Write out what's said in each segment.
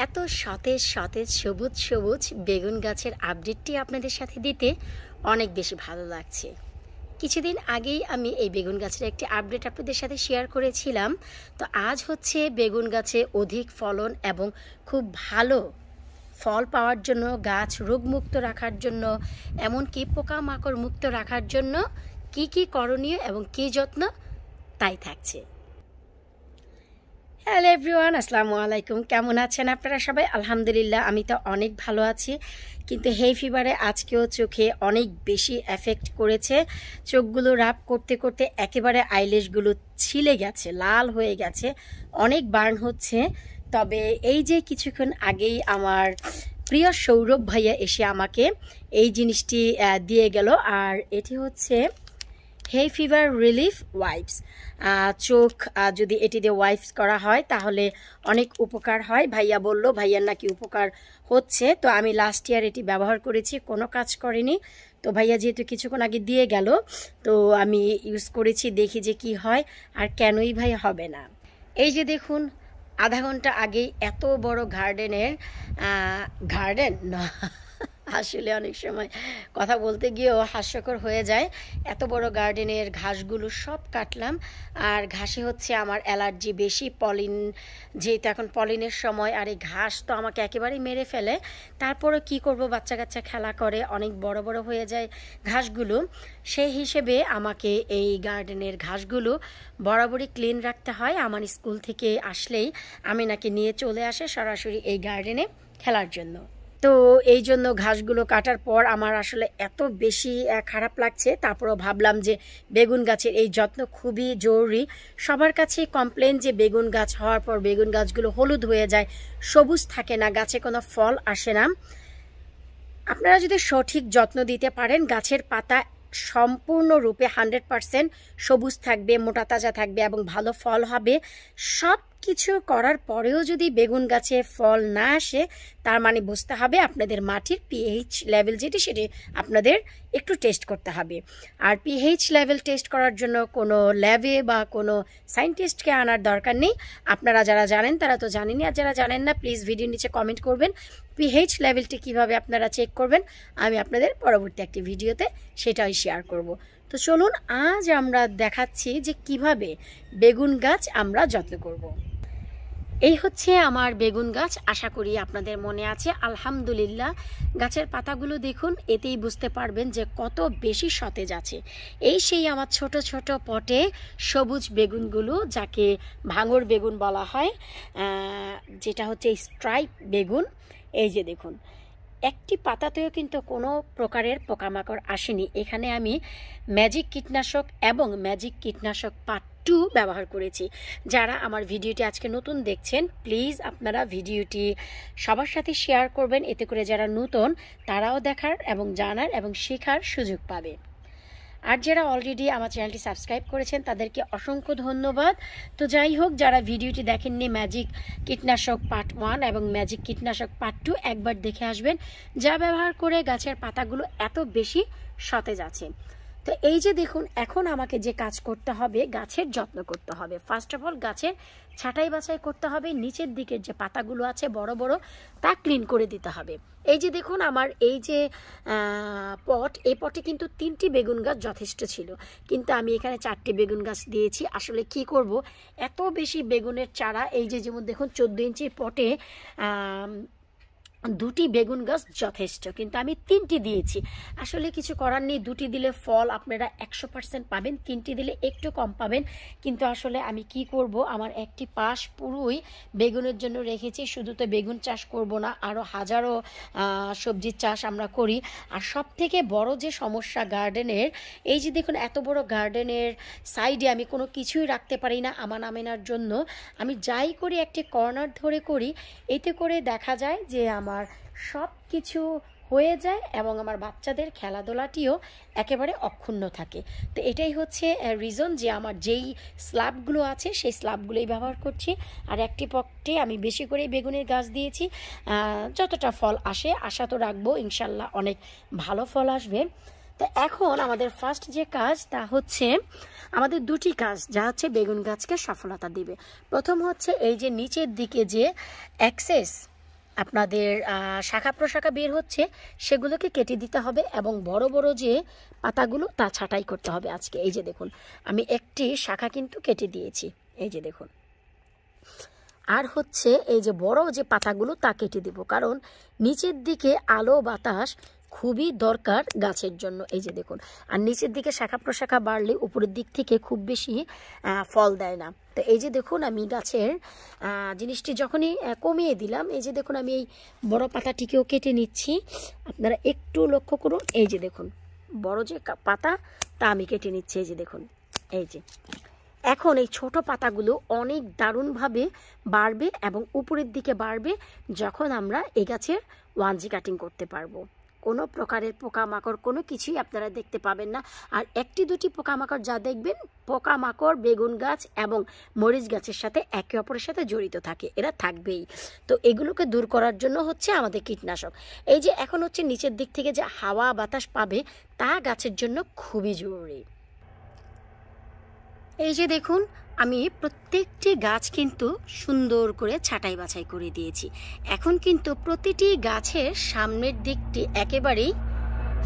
এত সতেজ সতেজ সবুজ সবুজ বেগুন গাছের আপডেটটি আপনাদের সাথে দিতে অনেক বেশি ভালো লাগছে। কিছুদিন আগেই আমি এই বেগুন গাছের একটি আপডেট আপনাদের সাথে শেয়ার করেছিলাম। তো আজ হচ্ছে বেগুন গাছে অধিক ফলন এবং খুব ভালো ফল পাওয়ার জন্য, গাছ রোগমুক্ত রাখার জন্য, এমনকি পোকামাকড় মুক্ত রাখার জন্য কি কি করণীয় এবং কী যত্ন তাই থাকছে। হ্যালো এভরিওয়ান, আসসালামু আলাইকুম। কেমন আছেন আপনারা সবাই? আলহামদুলিল্লাহ আমি তো অনেক ভালো আছি, কিন্তু হেই ফিভারে আজকেও চোখে অনেক বেশি এফেক্ট করেছে। চোখগুলো রাব করতে করতে একেবারে আইল্যাশগুলো ছিলে গেছে, লাল হয়ে গেছে, অনেক বার্ন হচ্ছে। তবে এই যে কিছুক্ষণ আগেই আমার প্রিয় সৌরভ ভাইয়া এসে আমাকে এই জিনিসটি দিয়ে গেল, আর এটি হচ্ছে হেই ফিভার রিলিফ ওয়াইপস। চোখ যদি এটি দিয়ে ওয়াইপস করা হয় তাহলে অনেক উপকার হয়। ভাইয়া বলল ভাইয়ার নাকি উপকার হচ্ছে। তো আমি লাস্ট ইয়ার এটি ব্যবহার করেছি, কোনো কাজ করেনি। তো ভাইয়া যেহেতু কিছুক্ষণ আগে দিয়ে গেল, তো আমি ইউজ করেছি, দেখি যে কি হয়, আর কেনই ভাই হবে না। এই যে দেখুন, আধা ঘন্টা আগেই এত বড় গার্ডেন না, আসলে অনেক সময় কথা বলতে গিয়েও হাস্যকর হয়ে যায়। এত বড় গার্ডেনের ঘাসগুলো সব কাটলাম, আর ঘাসে হচ্ছে আমার অ্যালার্জি বেশি। পলিন যেহেতু এখন পলিনের সময়, আর এই ঘাস তো আমাকে একেবারেই মেরে ফেলে। তারপরে কি করব, বাচ্চা কাচ্চা খেলা করে, অনেক বড় বড় হয়ে যায় ঘাসগুলো। সেই হিসেবে আমাকে এই গার্ডেনের ঘাসগুলো বরাবরই ক্লিন রাখতে হয়। আমার স্কুল থেকে আসলেই আমি নাকি নিয়ে চলে আসে সরাসরি এই গার্ডেনে খেলার জন্য। তো এই জন্য ঘাসগুলো কাটার পর আমার আসলে এত বেশি খারাপ লাগছে। তারপরও ভাবলাম যে বেগুন গাছের এই যত্ন খুবই জরুরি। সবার কাছে কমপ্লেন যে বেগুন গাছ হওয়ার পর বেগুন গাছগুলো হলুদ হয়ে যায়, সবুজ থাকে না, গাছে কোনো ফল আসে না। আপনারা যদি সঠিক যত্ন দিতে পারেন, গাছের পাতা সম্পূর্ণরূপে 100% সবুজ থাকবে, মোটা তাজা থাকবে এবং ভালো ফল হবে। সব কিছু করার পরেও যদি বেগুন গাছে ফল না আসে, তার মানে বুঝতে হবে আপনাদের মাটির পিএইচ লেভেল যেটি, সেটি আপনাদের একটু টেস্ট করতে হবে। আর পিএইচ লেভেল টেস্ট করার জন্য কোনো ল্যাবে বা কোনো সায়েন্টিস্টকে আনার দরকার নেই। আপনারা যারা জানেন তারা তো জানেনই, আর যারা জানেন না প্লিজ ভিডিওর নিচে কমেন্ট করবেন পিএইচ লেভেলটি কীভাবে আপনারা চেক করবেন। আমি আপনাদের পরবর্তী একটি ভিডিওতে সেটাই শেয়ার করব। তো চলুন আজ আমরা দেখাচ্ছি যে কিভাবে বেগুন গাছ আমরা যত্ন করব। এই হচ্ছে আমার বেগুন গাছ, আশা করি আপনাদের মনে আছে। আলহামদুলিল্লাহ, গাছের পাতাগুলো দেখুন, এতেই বুঝতে পারবেন যে কত বেশি সতেজ আছে। এই সেই আমার ছোট ছোট পটে সবুজ বেগুনগুলো, যাকে ভাঙর বেগুন বলা হয়, যেটা হচ্ছে স্ট্রাইপ বেগুন। এই যে দেখুন, একটি পাতাতেও কিন্তু কোনো প্রকারের পোকামাকড় আসেনি। এখানে আমি ম্যাজিক কীটনাশক এবং ম্যাজিক কীটনাশক পার্ট 2 ব্যবহার করেছি। যারা আমার ভিডিওটি আজকে নতুন দেখছেন, প্লিজ আপনারা ভিডিওটি সবার সাথে শেয়ার করবেন, এতে করে যারা নতুন তারাও দেখার এবং জানার এবং শেখার সুযোগ পাবে। আর যারা অলরেডি আমার চ্যানেলটি সাবস্ক্রাইব করেছেন তাদেরকে অসংখ্য ধন্যবাদ। তো যাই হোক, যারা ভিডিওটি দেখেননি ম্যাজিক কীটনাশক পার্ট 1 এবং ম্যাজিক কীটনাশক পার্ট 2 একবার দেখে আসবেন, যা ব্যবহার করে গাছের পাতাগুলো এত বেশি সতেজ আছে। তো এই যে দেখুন, এখন আমাকে যে কাজ করতে হবে, গাছের যত্ন করতে হবে। ফার্স্ট অফ অল গাছের ছাঁটাই বাছাই করতে হবে, নিচের দিকের যে পাতাগুলো আছে বড় বড়, তা ক্লিন করে দিতে হবে। এই যে দেখুন, আমার এই যে পট, এই পটে কিন্তু 3টি বেগুন গাছ যথেষ্ট ছিল, কিন্তু আমি এখানে 4টি বেগুন গাছ দিয়েছি। আসলে কি করব, এত বেশি বেগুনের চারা। এই যে যেমন দেখুন 14 ইঞ্চির পটে 2টি বেগুন গাছ যথেষ্ট, কিন্তু আমি 3টি দিয়েছি। আসলে কিছু করার নেই, 2টি দিলে ফল আপনারা 100% পাবেন, 3টি দিলে একটু কম পাবেন। কিন্তু আসলে আমি কি করব, আমার একটি পাশ পুরোই বেগুনের জন্য রেখেছি। শুধু তো বেগুন চাষ করব না, আরও হাজারো সবজির চাষ আমরা করি। আর সব থেকে বড় যে সমস্যা গার্ডেনের, এই যে দেখুন এত বড় গার্ডেনের সাইডে আমি কোনো কিছুই রাখতে পারি না আমার আমেনার জন্য। আমি যাই করি একটি কর্নার ধরে করি, এতে করে দেখা যায় যে আমার সব কিছু হয়ে যায় এবং আমার বাচ্চাদের খেলাধুলাটিও একেবারে অক্ষুণ্ণ থাকে। তো এটাই হচ্ছে রিজন যে আমার যেই স্ল্যাবগুলো আছে সেই স্ল্যাবগুলোই ব্যবহার করছি। আর একটি পটে আমি বেশি করে বেগুনের গাছ দিয়েছি। যতটা ফল আসে, আশা তো রাখবো ইনশাল্লাহ অনেক ভালো ফল আসবে। তো এখন আমাদের ফার্স্ট যে কাজ, তা হচ্ছে আমাদের 2টি কাজ, যা হচ্ছে বেগুন গাছকে সফলতা দিবে। প্রথম হচ্ছে এই যে নিচের দিকে যে এক্সেস আপনাদের শাখা প্রশাখা বের হচ্ছে সেগুলোকে কেটে দিতে হবে এবং বড় বড় যে পাতাগুলো তা ছাঁটাই করতে হবে আজকে। এই যে দেখুন আমি একটি শাখা কিন্তু কেটে দিয়েছি, এই যে দেখুন। আর হচ্ছে এই যে বড় যে পাতাগুলো তা কেটে দিব, কারণ নিচের দিকে আলো বাতাস খুবই দরকার গাছের জন্য। এই যে দেখুন, আর নিচের দিকে শাখা প্রশাখা বাড়লে উপরের দিক থেকে খুব বেশি ফল দেয় না। তো এই যে দেখুন আমি গাছের জিনিসটি যখনই কমিয়ে দিলাম, এই যে দেখুন আমি এই বড় পাতাটিকেও কেটে নিচ্ছি। আপনারা একটু লক্ষ্য করুন, এই যে দেখুন বড় যে পাতা তা আমি কেটে নিচ্ছি, এই যে দেখুন। এই যে এখন এই ছোট পাতাগুলো অনেক দারুণভাবে বাড়বে এবং উপরের দিকে বাড়বে যখন আমরা এই গাছের 1G কাটিং করতে পারবো। কোনো প্রকারের পোকামাকড় কোনো কিছুই আপনারা দেখতে পাবেন না। আর একটি দুটি পোকামাকড় যা দেখবেন, পোকামাকড় বেগুন গাছ এবং মরিচ গাছের সাথে একে অপরের সাথে জড়িত থাকে, এরা থাকবেই। তো এগুলোকে দূর করার জন্য হচ্ছে আমাদের কীটনাশক। এই যে এখন হচ্ছে নিচের দিক থেকে যে হাওয়া বাতাস পাবে তা গাছের জন্য খুবই জরুরি। এই যে দেখুন আমি প্রত্যেকটি গাছ কিন্তু সুন্দর করে ছাঁটাই বাছাই করে দিয়েছি। এখন কিন্তু প্রতিটি গাছের সামনের দিকটি একেবারেই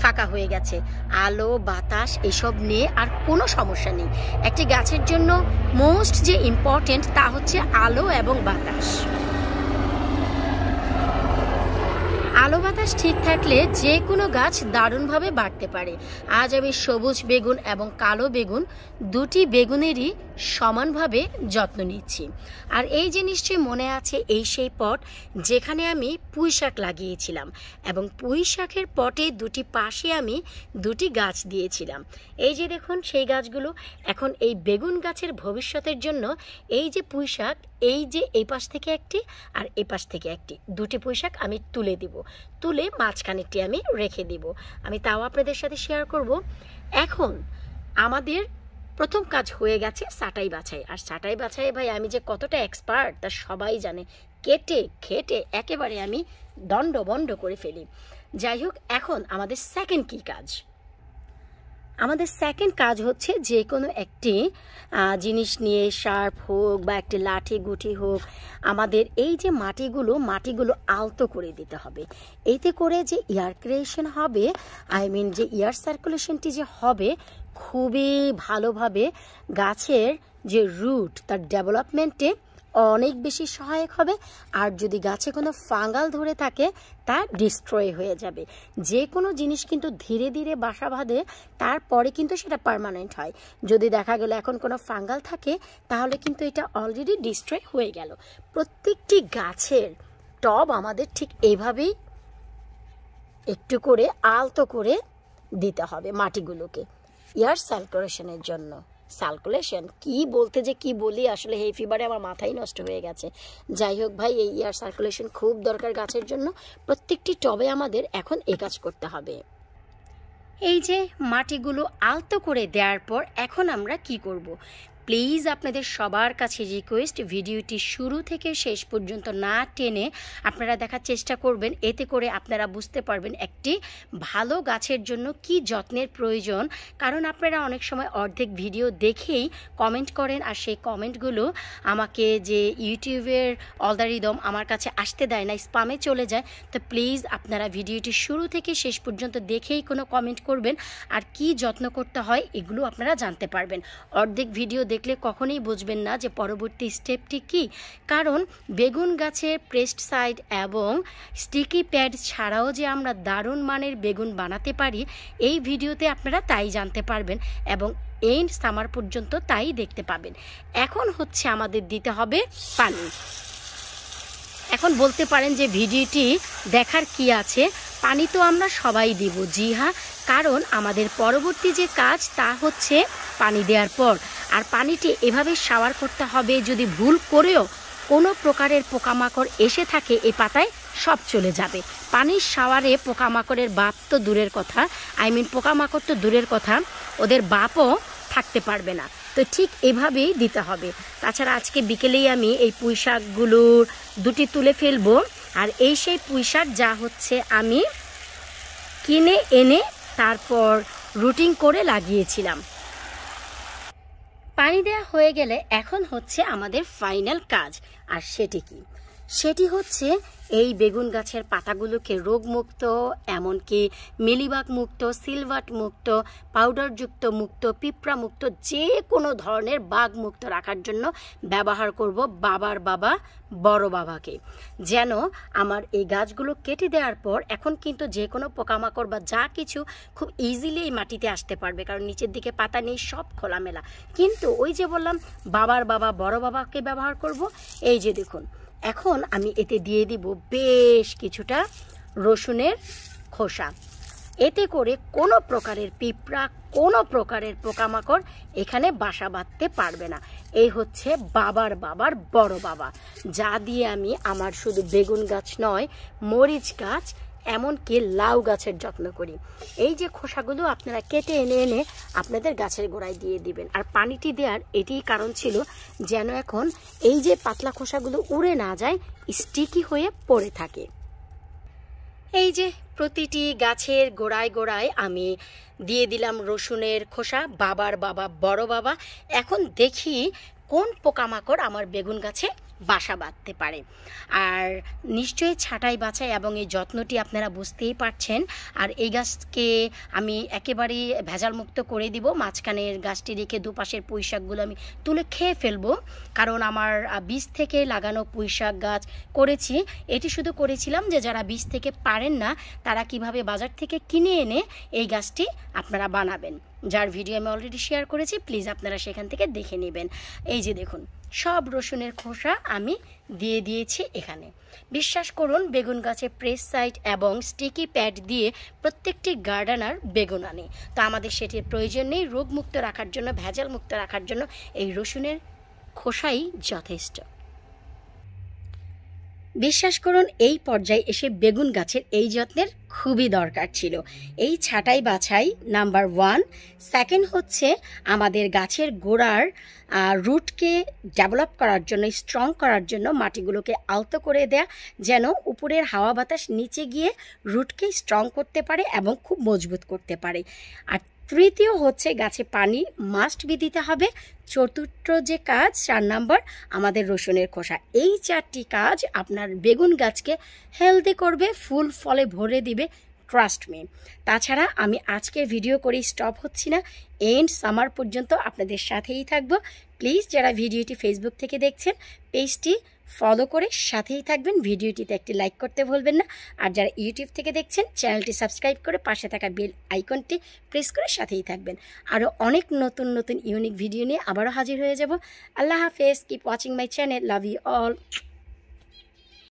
ফাঁকা হয়ে গেছে, আলো বাতাস এসব নিয়ে আর কোনো সমস্যা নেই। একটি গাছের জন্য মোস্ট যে ইম্পর্টেন্ট তা হচ্ছে আলো এবং বাতাস। আলো বাতাস ঠিক থাকলে যে কোনো গাছ দারুণভাবে বাড়তে পারে। আজ আমি সবুজ বেগুন এবং কালো বেগুন দুটি বেগুনেরই সমানভাবে যত্ন নিচ্ছি। আর এই যে নিশ্চয়ই মনে আছে, এই সেই পট যেখানে আমি পুঁই শাক লাগিয়েছিলাম এবং পুঁই শাকের পটে দুটি পাশে আমি দুটি গাছ দিয়েছিলাম। এই যে দেখুন সেই গাছগুলো এখন এই বেগুন গাছের ভবিষ্যতের জন্য এই যে পুঁই শাক, এই যে এই পাশ থেকে একটি আর এই পাশ থেকে একটি, দুটি পুঁই শাক আমি তুলে দিব, তুলে মাঝখানেরটি আমি রেখে দিব। আমি তাও আপনাদের সাথে শেয়ার করব। এখন আমাদের প্রথম কাজ হয়ে গেছে ছাঁটাই বাছাই। আর ছাঁটাই বাছাই ভাই আমি যে কতটা এক্সপার্ট তা সবাই জানে, কেটে খেটে একেবারে আমি দণ্ডবণ্ড করে ফেলি। যাই হোক, এখন আমাদের সেকেন্ড কি কাজ? আমাদের সেকেন্ড কাজ হচ্ছে যে কোনো একটি জিনিস নিয়ে, শার্প হোক বা একটি লাঠি গুটি হোক, আমাদের এই যে মাটিগুলো আলতো করে দিতে হবে। এতে করে যে এয়ার ক্রিয়েশন হবে, যে এয়ার সার্কুলেশনটি যে হবে খুবই ভালোভাবে গাছের যে রুট তার ডেভেলপমেন্টে অনেক বেশি সহায়ক হবে। আর যদি গাছে কোনো ফাঙ্গাল ধরে থাকে তা ডিস্ট্রয় হয়ে যাবে। যে কোনো জিনিস কিন্তু ধীরে ধীরে বাসা বাঁধে, তারপরে কিন্তু সেটা পার্মানেন্ট হয়। যদি দেখা গেল এখন কোনো ফাঙ্গাল থাকে তাহলে কিন্তু এটা অলরেডি ডিস্ট্রয় হয়ে গেল। প্রত্যেকটি গাছের টব আমাদের ঠিক এইভাবেই একটু করে আলতো করে দিতে হবে মাটিগুলোকে, এয়ার সার্কুলেশনের জন্য। সার্কুলেশন কি বলতে যে কি বলি, আসলে এই ফিবারে আমার মাথাই নষ্ট হয়ে গেছে। যাই হোক ভাই, এই এয়ার সার্কুলেশন খুব দরকার গাছের জন্য। প্রত্যেকটি টবে আমাদের এখন এই কাজ করতে হবে। এই যে মাটিগুলো আলতো করে দেওয়ার পর এখন আমরা কি করব? প্লিজ আপনাদের সবার কাছে রিকোয়েস্ট, ভিডিওটি শুরু থেকে শেষ পর্যন্ত না টেনে আপনারা দেখার চেষ্টা করবেন। এতে করে আপনারা বুঝতে পারবেন একটি ভালো গাছের জন্য কি যত্নের প্রয়োজন। কারণ আপনারা অনেক সময় অর্ধেক ভিডিও দেখেই কমেন্ট করেন, আর সেই কমেন্টগুলো আমাকে যে ইউটিউবের অ্যালগরিদম আমার কাছে আসতে দেয় না, স্প্যামে চলে যায়। তো প্লিজ আপনারা ভিডিওটি শুরু থেকে শেষ পর্যন্ত দেখেই কোনো কমেন্ট করবেন, আর কি যত্ন করতে হয় এগুলো আপনারা জানতে পারবেন। অর্ধেক ভিডিও দেখলে কখনোই বুঝবেন না যে পরবর্তী স্টেপটি কি। কারণ বেগুন গাছের পেস্টিসাইড এবং স্টিকি প্যাড ছাড়াও যে আমরা দারুণ মানের বেগুন বানাতে পারি, এই ভিডিওতে আপনারা তাই জানতে পারবেন এবং এন্ড সামার পর্যন্ত তাই দেখতে পাবেন। এখন হচ্ছে আমাদের দিতে হবে পানি। এখন বলতে পারেন যে ভিডিওটি দেখার কি আছে, পানি তো আমরা সবাই দিব। জি হ্যাঁ, কারণ আমাদের পরবর্তী যে কাজ তা হচ্ছে পানি দেওয়ার পর। আর পানিটি এভাবে শাওয়ার করতে হবে, যদি ভুল করেও কোনো প্রকারের পোকামাকড় এসে থাকে এই পাতায় সব চলে যাবে। পানির শাওয়ারে পোকামাকড়ের বাপ তো দূরের কথা, পোকামাকড় তো দূরের কথা, ওদের বাপও থাকতে পারবে না। তো ঠিক এভাবেই দিতে হবে। তাছাড়া আজকে বিকেলেই আমি এই পুঁই শাকগুলোর দুটি তুলে ফেলবো। আর এই সেই পুঁই শাক যা হচ্ছে আমি কিনে এনে তারপর রুটিং করে লাগিয়েছিলাম। পানি দেওয়া হয়ে গেলে এখন হচ্ছে আমাদের ফাইনাল কাজ। আর সেটি কি? সেটি হচ্ছে এই বেগুন গাছের পাতাগুলোকে রোগমুক্ত, এমনকি মিলিবাগ মুক্ত, সিলভাট মুক্ত, পাউডারযুক্ত মুক্ত, পিঁপড়া মুক্ত, যে কোনো ধরনের বাগ মুক্ত রাখার জন্য ব্যবহার করব বাবার বাবা বড় বাবাকে, যেন আমার এই গাছগুলো কেটে দেওয়ার পর এখন কিন্তু যে কোনো পোকামাকড় বা যা কিছু খুব ইজিলি এই মাটিতে আসতে পারবে, কারণ নিচের দিকে পাতা নেই, সব খোলামেলা। কিন্তু ওই যে বললাম বাবার বাবা বড় বাবাকে ব্যবহার করব। এই যে দেখুন, এখন আমি এতে দিয়ে দিব বেশ কিছুটা রসুনের খোসা। এতে করে কোনো প্রকারের পিঁপড়া, কোনো প্রকারের পোকামাকড় এখানে বাসা বাঁধতে পারবে না। এই হচ্ছে বাবার বাবার বড় বাবা, যা দিয়ে আমি আমার শুধু বেগুন গাছ নয়, মরিচ গাছ, এমনকি লাউ গাছের যত্ন করি। এই যে খোসাগুলো আপনারা কেটে এনে এনে আপনাদের গাছের গোড়ায় দিয়ে দিবেন। আর পানিটি দেওয়ার এটিই কারণ ছিল যেন এখন এই যে পাতলা খোসাগুলো উড়ে না যায়, স্টিকি হয়ে পড়ে থাকে। এই যে প্রতিটি গাছের গোড়ায় গোড়ায় আমি দিয়ে দিলাম রসুনের খোসা, বাবার বাবা বড় বাবা। এখন দেখি কোন পোকামাকড় আমার বেগুন গাছে বাসা বাঁধতে পারে। আর নিশ্চয়ই ছাঁটাই বাছাই এবং এই যত্নটি আপনারা বুঝতেই পারছেন। আর এই গাছকে আমি একেবারেই ভেজাল মুক্ত করে দিব। মাঝখানের গাছটি রেখে দুপাশের পুঁই শাকগুলো আমি তুলে খেয়ে ফেলবো, কারণ আমার বীজ থেকে লাগানো পুঁই শাক গাছ করেছি। এটি শুধু করেছিলাম যে যারা বীজ থেকে পারেন না তারা কিভাবে বাজার থেকে কিনে এনে এই গাছটি আপনারা বানাবেন, যার ভিডিও আমি অলরেডি শেয়ার করেছি, প্লিজ আপনারা সেখান থেকে দেখে নেবেন। এই যে দেখুন, সব রসুনের খোসা আমি দিয়ে দিয়েছি এখানে। বিশ্বাস করুন, বেগুন গাছে প্রেস সাইড এবং স্টিকি প্যাড দিয়ে প্রত্যেকটি গার্ডেনার বেগুন আনে, তো আমাদের সেটির প্রয়োজন নেই। রোগমুক্ত রাখার জন্য, ভেজাল মুক্ত রাখার জন্য এই রসুনের খোসাই যথেষ্ট। বিশ্বাস করুন, এই পর্যায়ে এসে বেগুন গাছের এই যত্নের খুবই দরকার ছিল। এই ছাঁটাই বাছাই নাম্বার 1। সেকেন্ড হচ্ছে আমাদের গাছের গোড়ার রুটকে ডেভেলপ করার জন্য, স্ট্রং করার জন্য মাটিগুলোকে আলতো করে দেয়া, যেন উপরের হাওয়া বাতাস নিচে গিয়ে রুটকে স্ট্রং করতে পারে এবং খুব মজবুত করতে পারে। আর তৃতীয় হচ্ছে গাছে পানি মাস্ট বি দিতে হবে। চতুর্থ যে কাজ 4 নাম্বার, আমাদের রসুনের খোসা। এই 4টি কাজ আপনার বেগুন গাছকে হেলদি করবে, ফুল ফলে ভরে দিবে, ট্রাস্ট মি। তাছাড়া আমি আজকের ভিডিও করে স্টপ হচ্ছি না, এন্ড সামার পর্যন্ত আপনাদের সাথেই থাকবো। প্লিজ যারা ভিডিওটি ফেসবুক থেকে দেখছেন, পেজটি ফলো করে সাথেই থাকবেন, ভিডিওটিতে একটি লাইক করতে ভুলবেন না। আর যারা ইউটিউব থেকে দেখছেন, চ্যানেলটি সাবস্ক্রাইব করে পাশে থাকা বেল আইকনটি প্রেস করে সাথেই থাকবেন। আরও অনেক নতুন নতুন ইউনিক ভিডিও নিয়ে আবারও হাজির হয়ে যাব। আল্লাহ হাফেজ, keep watching my channel, love you all.